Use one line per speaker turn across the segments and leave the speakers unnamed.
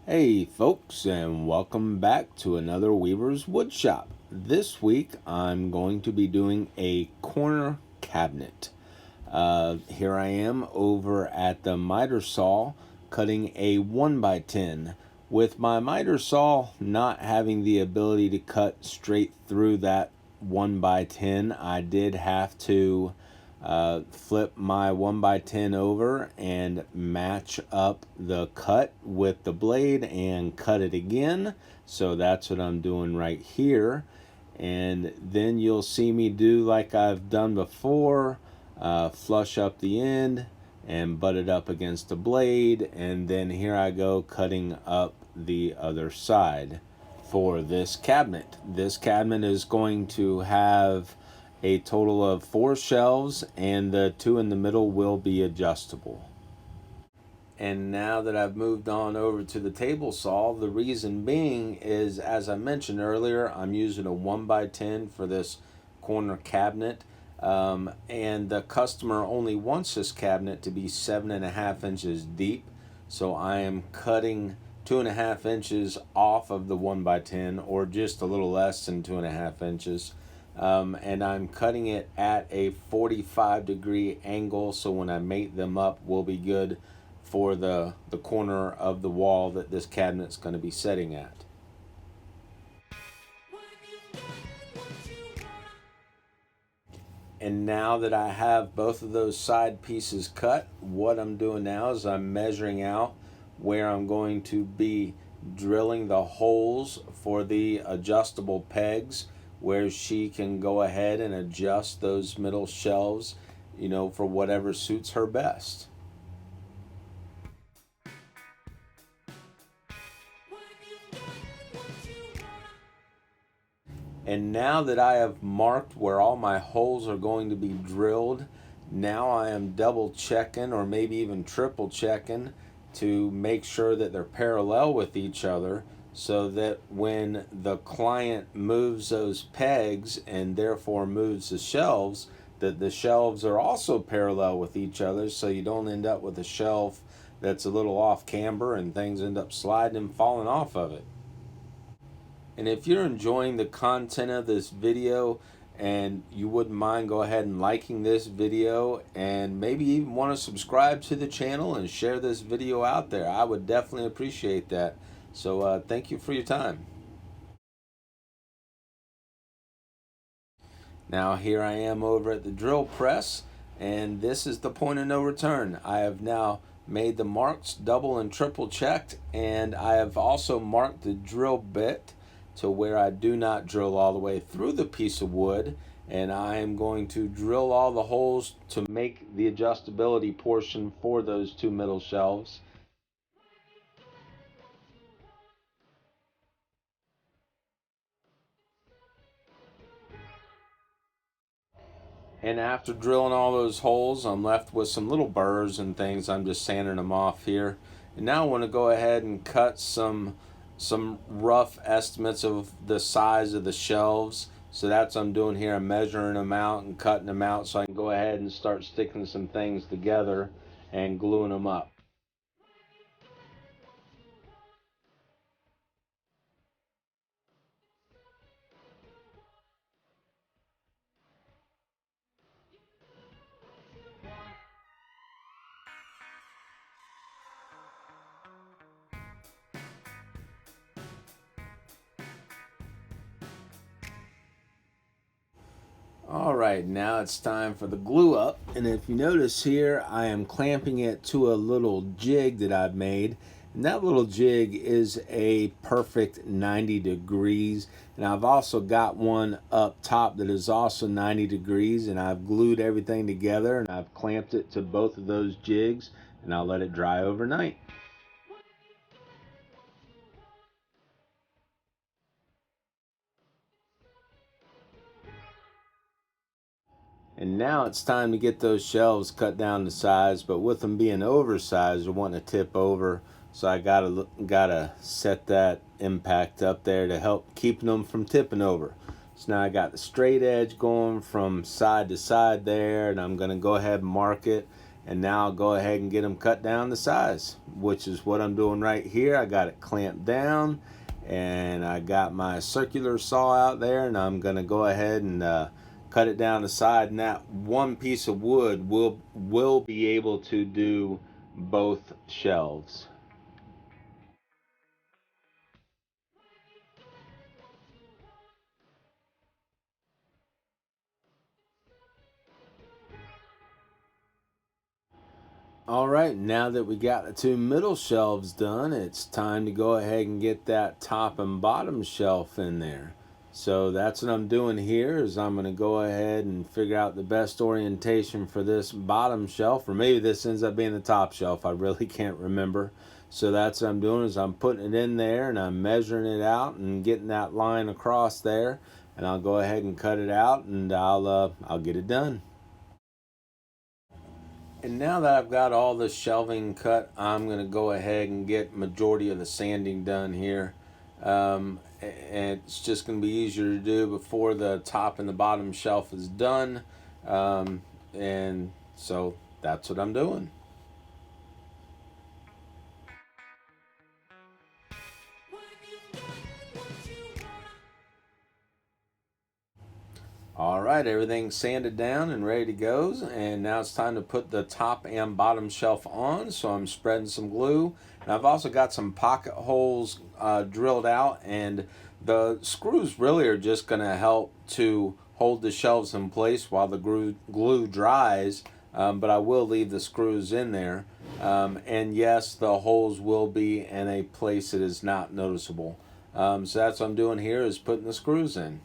Hey folks, and welcome back to another Weaver's Woodshop. This week I'm going to be doing a corner cabinet. Here I am over at the miter saw cutting a 1x10. With my miter saw not having the ability to cut straight through that 1x10, I did have to flip my 1x10 over and match up the cut with the blade and cut it again. So that's what I'm doing right here. And then you'll see me do like I've done before, flush up the end and butt it up against the blade, and then here I go cutting up the other side for this cabinet. This cabinet is going to have a total of 4 shelves, and the 2 in the middle will be adjustable. And now that I've moved on over to the table saw, the reason being is, as I mentioned earlier, I'm using a 1x10 for this corner cabinet. And the customer only wants this cabinet to be 7.5 inches deep. So I am cutting 2.5 inches off of the 1x10, or just a little less than 2.5 inches. And I'm cutting it at a 45-degree angle, so when I mate them up, we'll be good for the corner of the wall that this cabinet's going to be setting at. And now that I have both of those side pieces cut, what I'm doing now is I'm measuring out where I'm going to be drilling the holes for the adjustable pegs, where she can go ahead and adjust those middle shelves, for whatever suits her best. And now that I have marked where all my holes are going to be drilled, now I am double checking, or maybe even triple checking, to make sure that they're parallel with each other, so that when the client moves those pegs and therefore moves the shelves, that the shelves are also parallel with each other, so you don't end up with a shelf that's a little off camber and things end up sliding and falling off of it. And if you're enjoying the content of this video and you wouldn't mind, go ahead and liking this video, and maybe even want to subscribe to the channel and share this video out there. I would definitely appreciate that. So thank you for your time. Now here I am over at the drill press, and this is the point of no return. I have now made the marks double and triple checked, and I have also marked the drill bit to where I do not drill all the way through the piece of wood, and I am going to drill all the holes to make the adjustability portion for those 2 middle shelves. And after drilling all those holes, I'm left with some little burrs and things. I'm just sanding them off here. And now I want to go ahead and cut some rough estimates of the size of the shelves. So that's what I'm doing here. I'm measuring them out and cutting them out so I can go ahead and start sticking some things together and gluing them up. Alright, now it's time for the glue up, and if you notice here, I am clamping it to a little jig that I've made, and that little jig is a perfect 90 degrees, and I've also got one up top that is also 90 degrees, and I've glued everything together and I've clamped it to both of those jigs, and I'll let it dry overnight. And now it's time to get those shelves cut down to size, but with them being oversized, they're wanting to tip over. So I gotta set that impact up there to help keeping them from tipping over. So now I got the straight edge going from side to side there, and I'm gonna go ahead and mark it. and now I'll go ahead and get them cut down to size, which is what I'm doing right here. I got it clamped down, and I got my circular saw out there, and I'm gonna go ahead and cut it down to size, and that one piece of wood will be able to do both shelves. All right, now that we got the two middle shelves done, it's time to go ahead and get that top and bottom shelf in there. So that's what I'm doing here, is I'm going to go ahead and figure out the best orientation for this bottom shelf, or maybe this ends up being the top shelf. I really can't remember. So that's what I'm doing, is I'm putting it in there and I'm measuring it out and getting that line across there, and I'll go ahead and cut it out, and I'll get it done. And now that I've got all the shelving cut, I'm going to go ahead and get majority of the sanding done here. And it's just going to be easier to do before the top and the bottom shelf is done. And so that's what I'm doing. All right, everything's sanded down and ready to go, and now it's time to put the top and bottom shelf on. So I'm spreading some glue, and I've also got some pocket holes drilled out, and the screws really are just going to help to hold the shelves in place while the glue dries, but I will leave the screws in there. And yes, the holes will be in a place that is not noticeable. So that's what I'm doing here, is putting the screws in.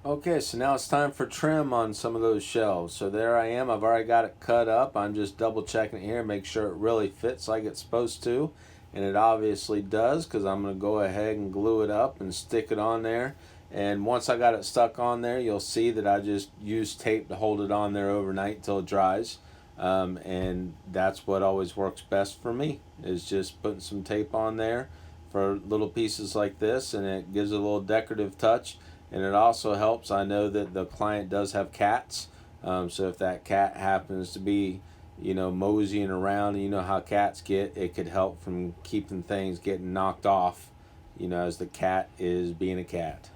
Okay, so now it's time for trim on some of those shelves. So there I am. I've already got it cut up. I'm just double checking it here, make sure it really fits like it's supposed to. And it obviously does, because I'm going to go ahead and glue it up and stick it on there. And once I got it stuck on there, you'll see that I just use tape to hold it on there overnight until it dries. And that's what always works best for me, is just putting some tape on there for little pieces like this, and it gives it a little decorative touch. And it also helps, I know that the client does have cats, so if that cat happens to be, moseying around, and you know how cats get, it could help from keeping things getting knocked off, as the cat is being a cat.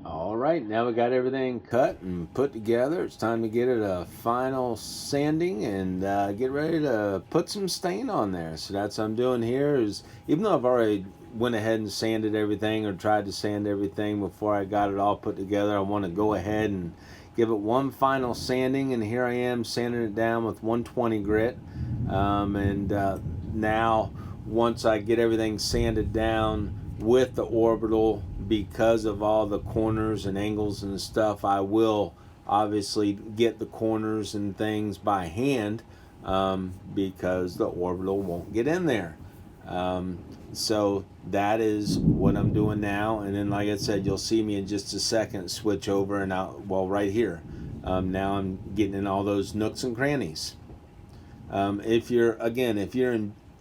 All right, now we got everything cut and put together. It's time to get it a final sanding and get ready to put some stain on there. So that's what I'm doing here. Is, even though I've already went ahead and sanded everything, or tried to sand everything before I got it all put together, I want to go ahead and give it one final sanding. And here I am sanding it down with 120 grit. Now once I get everything sanded down with the orbital, because of all the corners and angles and stuff, I will obviously get the corners and things by hand, because the orbital won't get in there. So that is what I'm doing now. And then, like I said, you'll see me in just a second switch over, and right here. Now I'm getting in all those nooks and crannies. If you're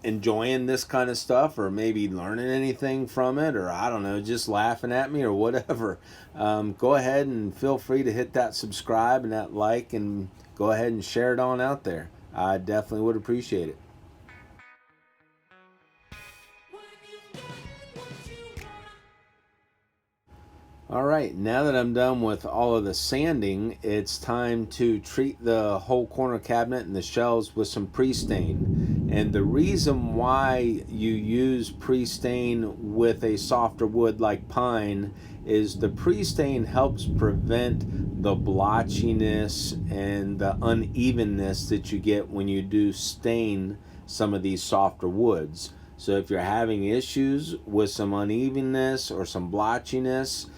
enjoying this kind of stuff, or maybe learning anything from it, or I don't know, just laughing at me or whatever, go ahead and feel free to hit that subscribe and that like, and go ahead and share it on out there. I definitely would appreciate it. All right, now that I'm done with all of the sanding, it's time to treat the whole corner cabinet and the shelves with some pre-stain. And the reason why you use pre-stain with a softer wood like pine is the pre-stain helps prevent the blotchiness and the unevenness that you get when you do stain some of these softer woods. So if you're having issues with some unevenness or some blotchiness,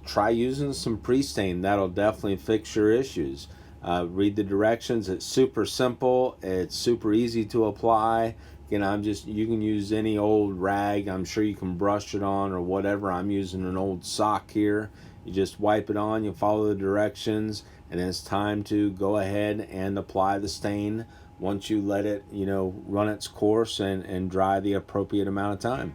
try using some pre-stain. That'll definitely fix your issues. Read the directions. It's super simple. It's super easy to apply. You can use any old rag. I'm sure you can brush it on or whatever. I'm using an old sock here. You just wipe it on, you follow the directions, and then it's time to go ahead and apply the stain once you let it, run its course and dry the appropriate amount of time.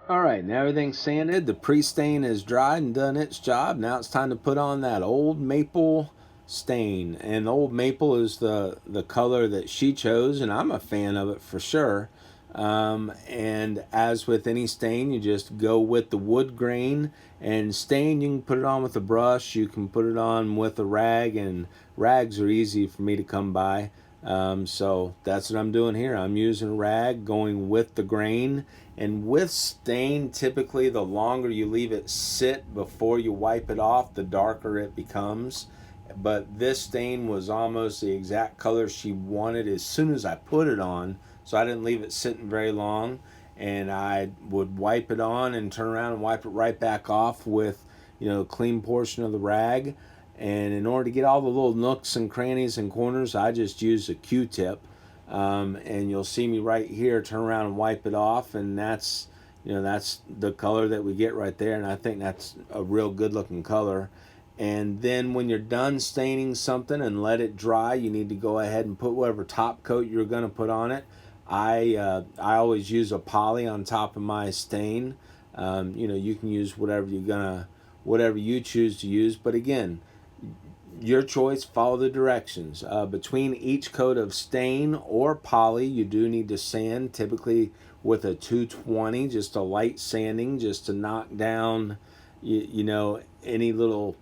All right, now everything's sanded. The pre-stain is dried and done its job. Now it's time to put on that old maple stain. And the old maple is the color that she chose, and I'm a fan of it for sure. And as with any stain, you just go with the wood grain. And stain, you can put it on with a brush. You can put it on with a rag, and rags are easy for me to come by. So that's what I'm doing here. I'm using a rag, going with the grain. And with stain, typically the longer you leave it sit before you wipe it off, the darker it becomes. But this stain was almost the exact color she wanted as soon as I put it on, so I didn't leave it sitting very long. And I would wipe it on and turn around and wipe it right back off with, a clean portion of the rag. And in order to get all the little nooks and crannies and corners, I just use a Q-tip. And you'll see me right here turn around and wipe it off, and that's the color that we get right there, and I think that's a real good looking color. And then when you're done staining something and let it dry, you need to go ahead and put whatever top coat you're going to put on it. I always use a poly on top of my stain. You can use whatever you choose to use, but again, your choice, follow the directions. Between each coat of stain or poly, you do need to sand, typically with a 220, just a light sanding, just to knock down, any little,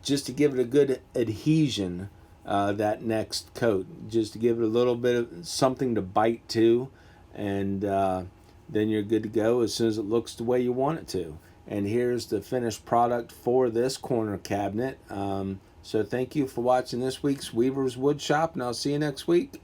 just to give it a good adhesion, that next coat, just to give it a little bit of something to bite to, and then you're good to go as soon as it looks the way you want it to. And here's the finished product for this corner cabinet. So thank you for watching this week's Weaver's Wood Shop, and I'll see you next week.